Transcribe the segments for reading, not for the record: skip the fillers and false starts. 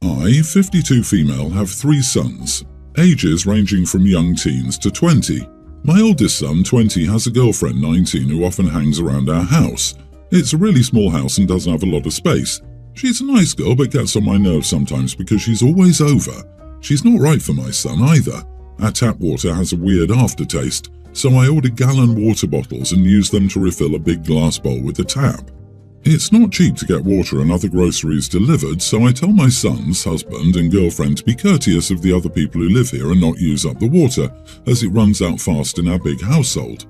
I, 52 female, have 3 sons, ages ranging from young teens to 20. My oldest son, 20, has a girlfriend, 19, who often hangs around our house. It's a really small house and doesn't have a lot of space. She's a nice girl but gets on my nerves sometimes because she's always over. She's not right for my son either. Our tap water has a weird aftertaste, so I order gallon water bottles and use them to refill a big glass bowl with the tap. It's not cheap to get water and other groceries delivered, so I tell my son's husband and girlfriend to be courteous of the other people who live here and not use up the water, as it runs out fast in our big household.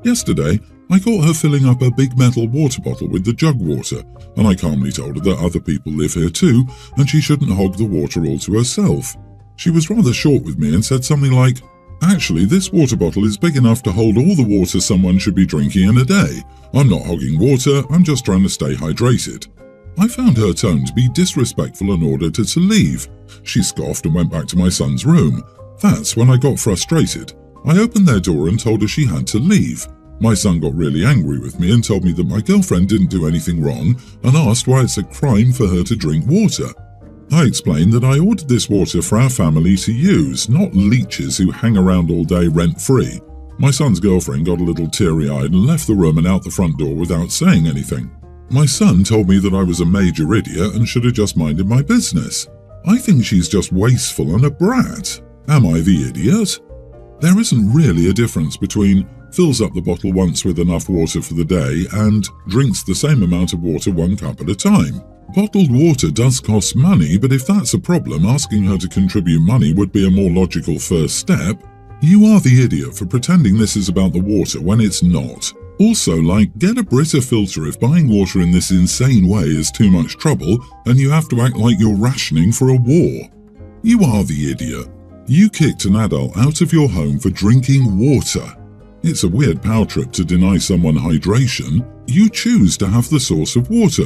Yesterday, I caught her filling up a big metal water bottle with the jug water, and I calmly told her that other people live here too, and she shouldn't hog the water all to herself. She was rather short with me and said something like, "Actually, this water bottle is big enough to hold all the water someone should be drinking in a day. I'm not hogging water, I'm just trying to stay hydrated." I found her tone to be disrespectful and ordered her to leave. She scoffed and went back to my son's room. That's when I got frustrated. I opened their door and told her she had to leave. My son got really angry with me and told me that my girlfriend didn't do anything wrong and asked why it's a crime for her to drink water. I explained that I ordered this water for our family to use, not leeches who hang around all day rent-free. My son's girlfriend got a little teary-eyed and left the room and out the front door without saying anything. My son told me that I was a major idiot and should have just minded my business. I think she's just wasteful and a brat. Am I the idiot? There isn't really a difference between fills up the bottle once with enough water for the day and drinks the same amount of water 1 cup at a time. Bottled water does cost money, but if that's a problem, asking her to contribute money would be a more logical first step. You are the idiot for pretending this is about the water when it's not. Also, get a Brita filter if buying water in this insane way is too much trouble and you have to act like you're rationing for a war. You are the idiot. You kicked an adult out of your home for drinking water. It's a weird power trip to deny someone hydration. You choose to have the source of water.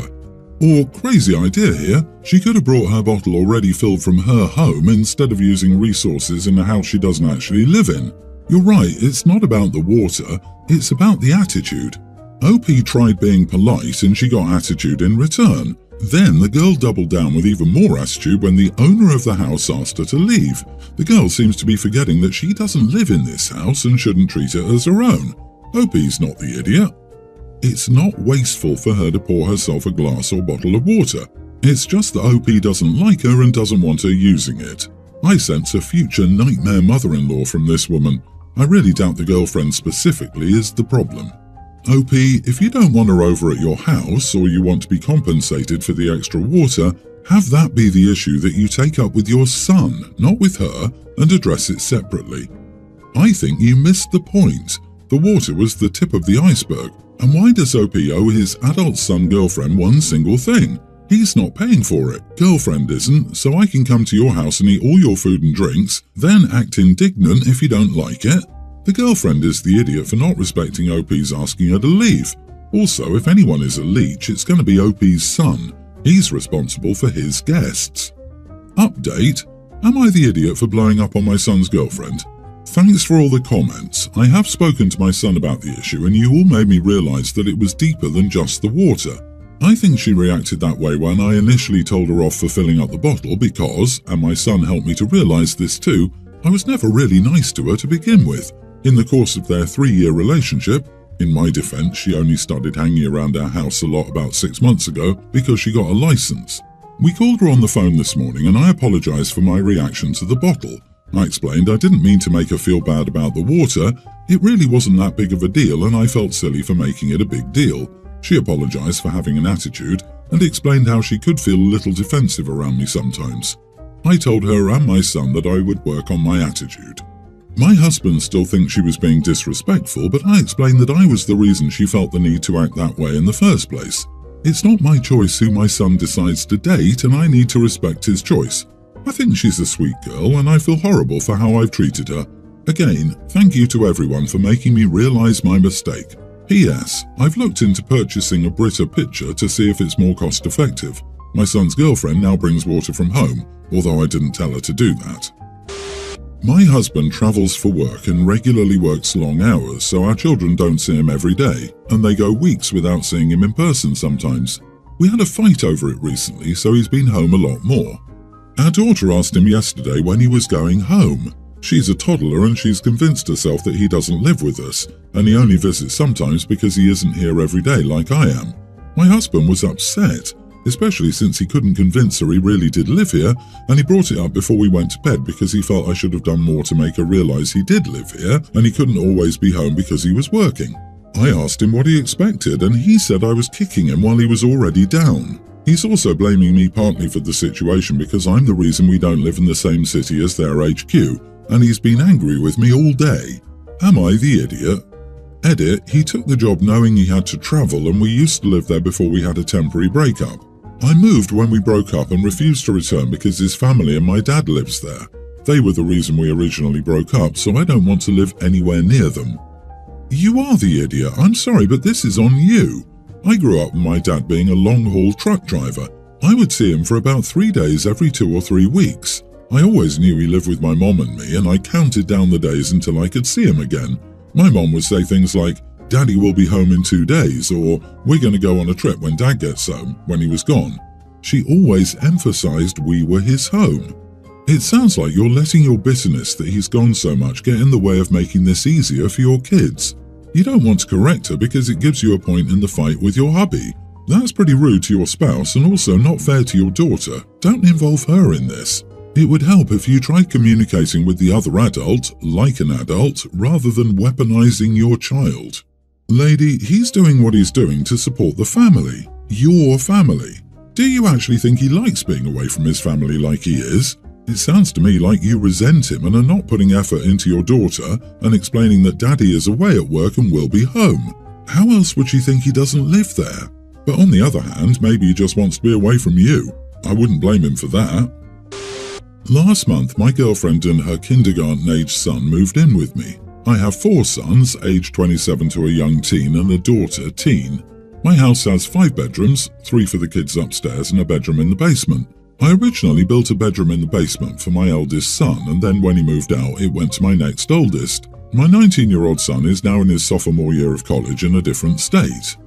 Or, crazy idea here, she could have brought her bottle already filled from her home instead of using resources in a house she doesn't actually live in. You're right, it's not about the water, it's about the attitude. OP tried being polite and she got attitude in return. Then the girl doubled down with even more attitude when the owner of the house asked her to leave. The girl seems to be forgetting that she doesn't live in this house and shouldn't treat it as her own. OP's not the idiot. It's not wasteful for her to pour herself a glass or bottle of water. It's just that OP doesn't like her and doesn't want her using it. I sense a future nightmare mother-in-law from this woman. I really doubt the girlfriend specifically is the problem. OP, if you don't want her over at your house or you want to be compensated for the extra water, have that be the issue that you take up with your son, not with her, and address it separately. I think you missed the point. The water was the tip of the iceberg. And why does OP owe his adult son girlfriend one single thing? He's not paying for it, girlfriend isn't, so I can come to your house and eat all your food and drinks, then act indignant if you don't like it. The girlfriend is the idiot for not respecting OP's asking her to leave. Also, if anyone is a leech, it's going to be OP's son. He's responsible for his guests. Update: am I the idiot for blowing up on my son's girlfriend? Thanks for all the comments. I have spoken to my son about the issue and you all made me realise that it was deeper than just the water. I think she reacted that way when I initially told her off for filling up the bottle because, and my son helped me to realise this too, I was never really nice to her to begin with. In the course of their 3-year relationship, in my defence, she only started hanging around our house a lot about 6 months ago because she got a licence. We called her on the phone this morning and I apologised for my reaction to the bottle. I explained I didn't mean to make her feel bad about the water, it really wasn't that big of a deal and I felt silly for making it a big deal. She apologised for having an attitude and explained how she could feel a little defensive around me sometimes. I told her and my son that I would work on my attitude. My husband still thinks she was being disrespectful, but I explained that I was the reason she felt the need to act that way in the first place. It's not my choice who my son decides to date and I need to respect his choice. I think she's a sweet girl and I feel horrible for how I've treated her. Again, thank you to everyone for making me realise my mistake. P.S. I've looked into purchasing a Brita pitcher to see if it's more cost effective. My son's girlfriend now brings water from home, although I didn't tell her to do that. My husband travels for work and regularly works long hours, so our children don't see him every day, and they go weeks without seeing him in person sometimes. We had a fight over it recently, so he's been home a lot more. Our daughter asked him yesterday when he was going home. She's a toddler and she's convinced herself that he doesn't live with us, and he only visits sometimes because he isn't here every day like I am. My husband was upset, especially since he couldn't convince her he really did live here, and he brought it up before we went to bed because he felt I should have done more to make her realize he did live here and he couldn't always be home because he was working. I asked him what he expected, and he said I was kicking him while he was already down. He's also blaming me partly for the situation because I'm the reason we don't live in the same city as their HQ, and he's been angry with me all day. Am I the idiot? Edit, he took the job knowing he had to travel, and we used to live there before we had a temporary breakup. I moved when we broke up and refused to return because his family and my dad lives there. They were the reason we originally broke up, so I don't want to live anywhere near them. You are the idiot. I'm sorry, but this is on you. I grew up with my dad being a long-haul truck driver. I would see him for about 3 days every 2 or 3 weeks. I always knew he lived with my mom and me, and I counted down the days until I could see him again. My mom would say things like, "Daddy will be home in 2 days," or "We're going to go on a trip when Dad gets home," when he was gone. She always emphasized we were his home. It sounds like you're letting your bitterness that he's gone so much get in the way of making this easier for your kids. You don't want to correct her because it gives you a point in the fight with your hubby. That's pretty rude to your spouse and also not fair to your daughter. Don't involve her in this. It would help if you tried communicating with the other adult, like an adult, rather than weaponizing your child. Lady, he's doing what he's doing to support the family. Your family. Do you actually think he likes being away from his family like he is? It sounds to me like you resent him and are not putting effort into your daughter and explaining that Daddy is away at work and will be home. How else would she think he doesn't live there? But on the other hand, maybe he just wants to be away from you. I wouldn't blame him for that. Last month, my girlfriend and her kindergarten-aged son moved in with me. I have 4 sons, aged 27 to a young teen, and a daughter, teen. My house has 5 bedrooms, 3 for the kids upstairs and a bedroom in the basement. I originally built a bedroom in the basement for my eldest son, and then when he moved out, it went to my next oldest. My 19-year-old son is now in his sophomore year of college in a different state.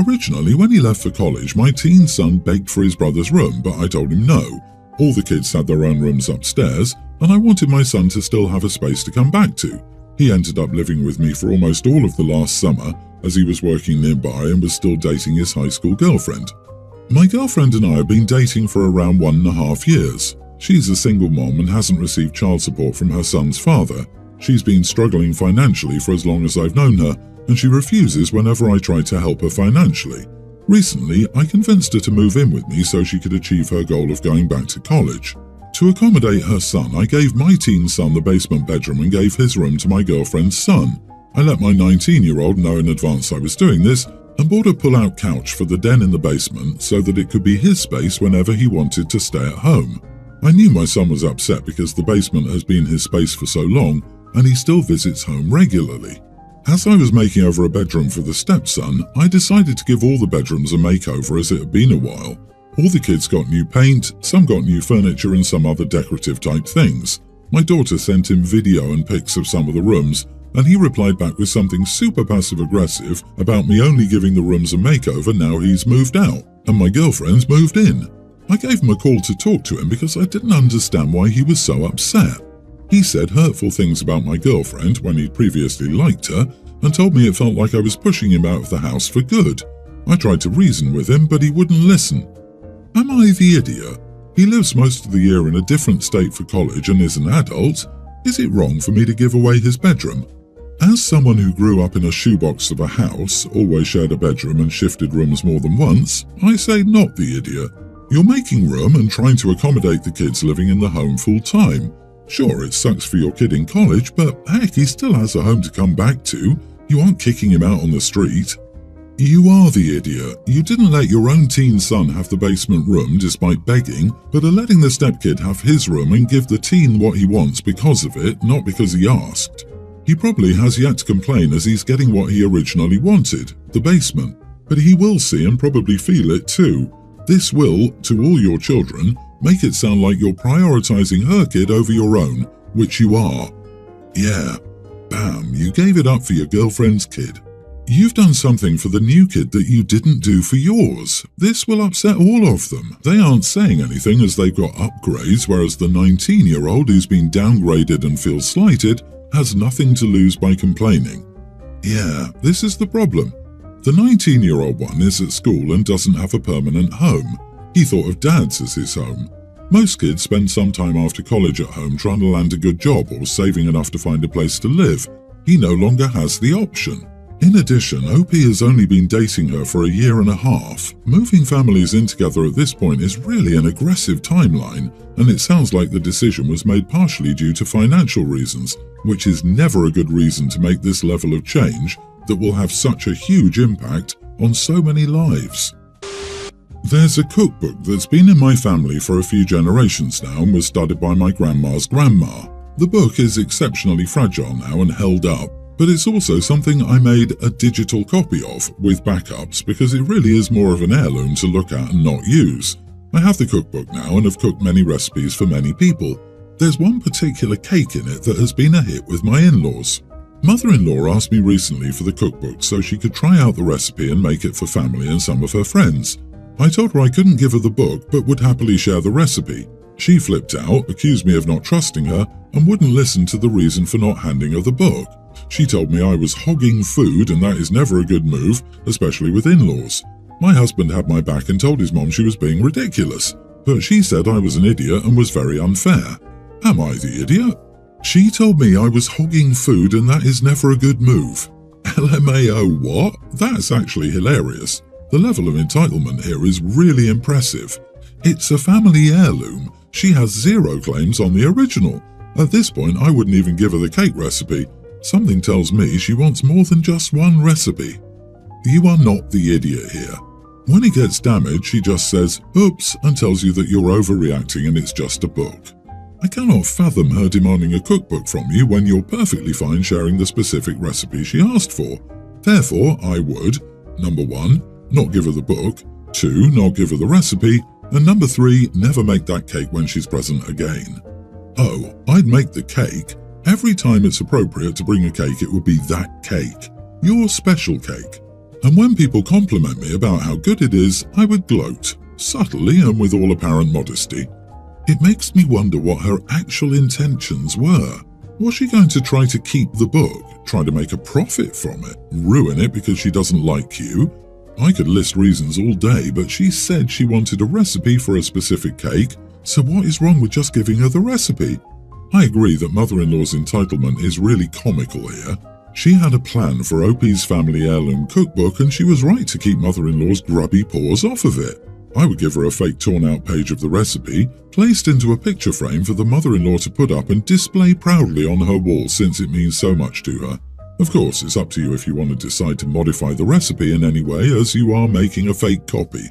Originally, when he left for college, my teen son begged for his brother's room, but I told him no. All the kids had their own rooms upstairs, and I wanted my son to still have a space to come back to. He ended up living with me for almost all of the last summer, as he was working nearby and was still dating his high school girlfriend. My girlfriend and I have been dating for around 1.5 years. She's a single mom and hasn't received child support from her son's father. She's been struggling financially for as long as I've known her, and she refuses whenever I try to help her financially. Recently, I convinced her to move in with me so she could achieve her goal of going back to college. To accommodate her son, I gave my teen son the basement bedroom and gave his room to my girlfriend's son. I let my 19-year-old know in advance I was doing this, and bought a pull-out couch for the den in the basement so that it could be his space whenever he wanted to stay at home. I knew my son was upset because the basement has been his space for so long, and he still visits home regularly. As I was making over a bedroom for the stepson, I decided to give all the bedrooms a makeover as it had been a while. All the kids got new paint, some got new furniture and some other decorative type things. My daughter sent him video and pics of some of the rooms, and he replied back with something super passive-aggressive about me only giving the rooms a makeover now he's moved out, and my girlfriend's moved in. I gave him a call to talk to him because I didn't understand why he was so upset. He said hurtful things about my girlfriend when he'd previously liked her, and told me it felt like I was pushing him out of the house for good. I tried to reason with him, but he wouldn't listen. Am I the idiot? He lives most of the year in a different state for college and is an adult. Is it wrong for me to give away his bedroom? As someone who grew up in a shoebox of a house, always shared a bedroom and shifted rooms more than once, I say not the idiot. You're making room and trying to accommodate the kids living in the home full time. Sure, it sucks for your kid in college, but heck, he still has a home to come back to. You aren't kicking him out on the street. You are the idiot. You didn't let your own teen son have the basement room despite begging, but are letting the stepkid have his room and give the teen what he wants because of it, not because he asked. He probably has yet to complain as he's getting what he originally wanted, the basement, but he will see and probably feel it too. This will, to all your children, make it sound like you're prioritizing her kid over your own, which you are. Yeah, bam, you gave it up for your girlfriend's kid. You've done something for the new kid that you didn't do for yours. This will upset all of them. They aren't saying anything as they've got upgrades, whereas the 19-year-old who's been downgraded and feels slighted has nothing to lose by complaining. Yeah, this is the problem. The 19-year-old one is at school and doesn't have a permanent home. He thought of Dad's as his home. Most kids spend some time after college at home trying to land a good job or saving enough to find a place to live. He no longer has the option. In addition, OP has only been dating her for a year and a half. Moving families in together at this point is really an aggressive timeline, and it sounds like the decision was made partially due to financial reasons, which is never a good reason to make this level of change that will have such a huge impact on so many lives. There's a cookbook that's been in my family for a few generations now and was studied by my grandma's grandma. The book is exceptionally fragile now and held up, but it's also something I made a digital copy of with backups because it really is more of an heirloom to look at and not use. I have the cookbook now and have cooked many recipes for many people. There's one particular cake in it that has been a hit with my in-laws. Mother-in-law asked me recently for the cookbook so she could try out the recipe and make it for family and some of her friends. I told her I couldn't give her the book but would happily share the recipe. She flipped out, accused me of not trusting her, and wouldn't listen to the reason for not handing her the book. She told me I was hogging food and that is never a good move, especially with in-laws. My husband had my back and told his mom she was being ridiculous, but she said I was an idiot and was very unfair. Am I the idiot? She told me I was hogging food and that is never a good move. LMAO what? That's actually hilarious. The level of entitlement here is really impressive. It's a family heirloom. She has zero claims on the original. At this point, I wouldn't even give her the cake recipe. Something tells me she wants more than just one recipe. You are not the idiot here. When it gets damaged, she just says, oops, and tells you that you're overreacting and it's just a book. I cannot fathom her demanding a cookbook from you when you're perfectly fine sharing the specific recipe she asked for. Therefore, I would, number 1, not give her the book, 2, not give her the recipe, and number 3, never make that cake when she's present again. Oh, I'd make the cake. Every time it's appropriate to bring a cake, it would be that cake, your special cake. And when people compliment me about how good it is, I would gloat, subtly and with all apparent modesty. It makes me wonder what her actual intentions were. Was she going to try to keep the book, try to make a profit from it, ruin it because she doesn't like you? I could list reasons all day, but she said she wanted a recipe for a specific cake, so what is wrong with just giving her the recipe? I agree that mother-in-law's entitlement is really comical here. She had a plan for OP's family heirloom cookbook and she was right to keep mother-in-law's grubby paws off of it. I would give her a fake torn-out page of the recipe, placed into a picture frame for the mother-in-law to put up and display proudly on her wall since it means so much to her. Of course, it's up to you if you want to decide to modify the recipe in any way, as you are making a fake copy.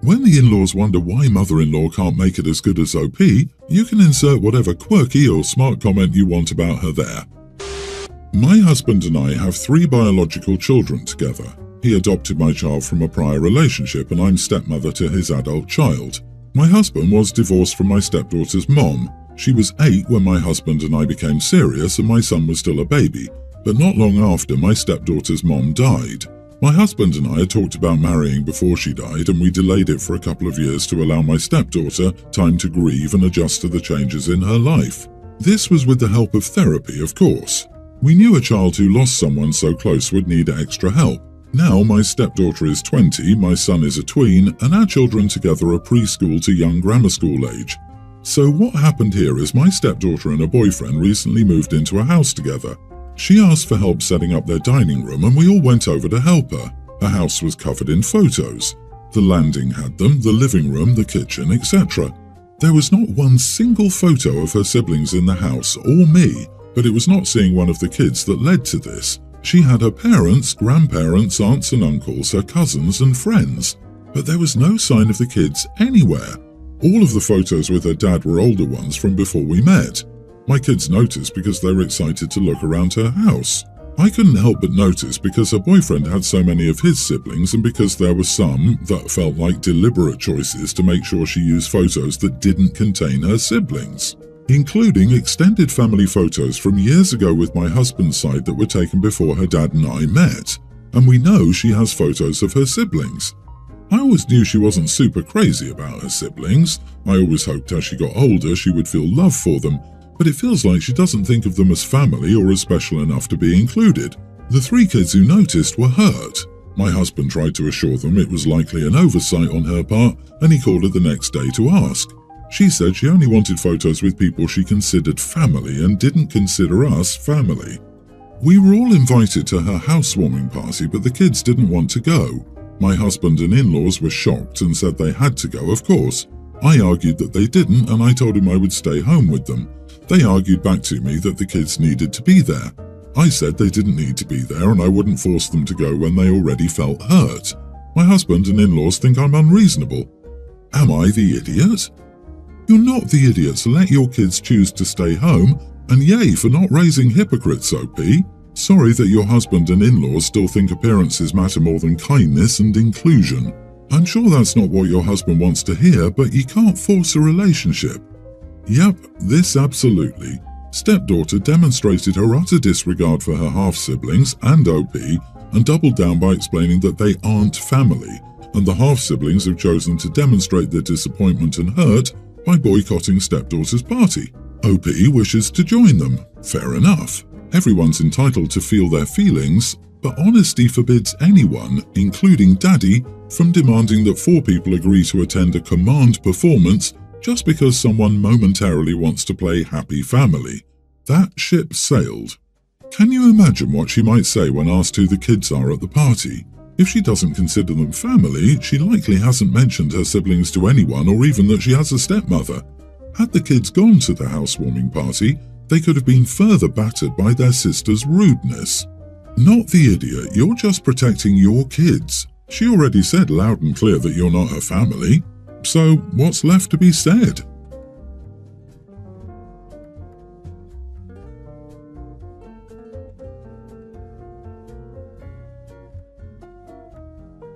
When the in-laws wonder why mother-in-law can't make it as good as OP, you can insert whatever quirky or smart comment you want about her there. My husband and I have 3 biological children together. He adopted my child from a prior relationship and I'm stepmother to his adult child. My husband was divorced from my stepdaughter's mom. She was 8 when my husband and I became serious and my son was still a baby, but not long after my stepdaughter's mom died. My husband and I had talked about marrying before she died and we delayed it for a couple of years to allow my stepdaughter time to grieve and adjust to the changes in her life. This was with the help of therapy, of course. We knew a child who lost someone so close would need extra help. Now my stepdaughter is 20, my son is a tween, and our children together are preschool to young grammar school age. So what happened here is my stepdaughter and her boyfriend recently moved into a house together. She asked for help setting up their dining room and we all went over to help her. Her house was covered in photos. The landing had them, the living room, the kitchen, etc. There was not one single photo of her siblings in the house or me, but it was not seeing one of the kids that led to this. She had her parents, grandparents, aunts and uncles, her cousins and friends, but there was no sign of the kids anywhere. All of the photos with her dad were older ones from before we met. My kids noticed because they were excited to look around her house. I couldn't help but notice because her boyfriend had so many of his siblings and because there were some that felt like deliberate choices to make sure she used photos that didn't contain her siblings, including extended family photos from years ago with my husband's side that were taken before her dad and I met. and we know she has photos of her siblings. I always knew she wasn't super crazy about her siblings. I always hoped as she got older she would feel love for them, but it feels like she doesn't think of them as family or as special enough to be included. The 3 kids who noticed were hurt. My husband tried to assure them it was likely an oversight on her part, and he called her the next day to ask. She said she only wanted photos with people she considered family and didn't consider us family. We were all invited to her housewarming party, but the kids didn't want to go. My husband and in-laws were shocked and said they had to go, of course. I argued that they didn't, and I told him I would stay home with them. They argued back to me that the kids needed to be there. I said they didn't need to be there and I wouldn't force them to go when they already felt hurt. My husband and in-laws think I'm unreasonable. Am I the idiot? You're not the idiot, so let your kids choose to stay home, and yay for not raising hypocrites, OP. Sorry that your husband and in-laws still think appearances matter more than kindness and inclusion. I'm sure that's not what your husband wants to hear, but you can't force a relationship. Yep, this absolutely. Stepdaughter demonstrated her utter disregard for her half-siblings and OP and doubled down by explaining that they aren't family, and the half-siblings have chosen to demonstrate their disappointment and hurt by boycotting stepdaughter's party. OP wishes to join them. Fair enough. Everyone's entitled to feel their feelings, but honesty forbids anyone, including Daddy, from demanding that 4 people agree to attend a command performance just because someone momentarily wants to play happy family. That ship sailed. Can you imagine what she might say when asked who the kids are at the party? If she doesn't consider them family, she likely hasn't mentioned her siblings to anyone or even that she has a stepmother. Had the kids gone to the housewarming party, they could have been further battered by their sister's rudeness. Not the idiot, you're just protecting your kids. She already said loud and clear that you're not her family. So what's left to be said?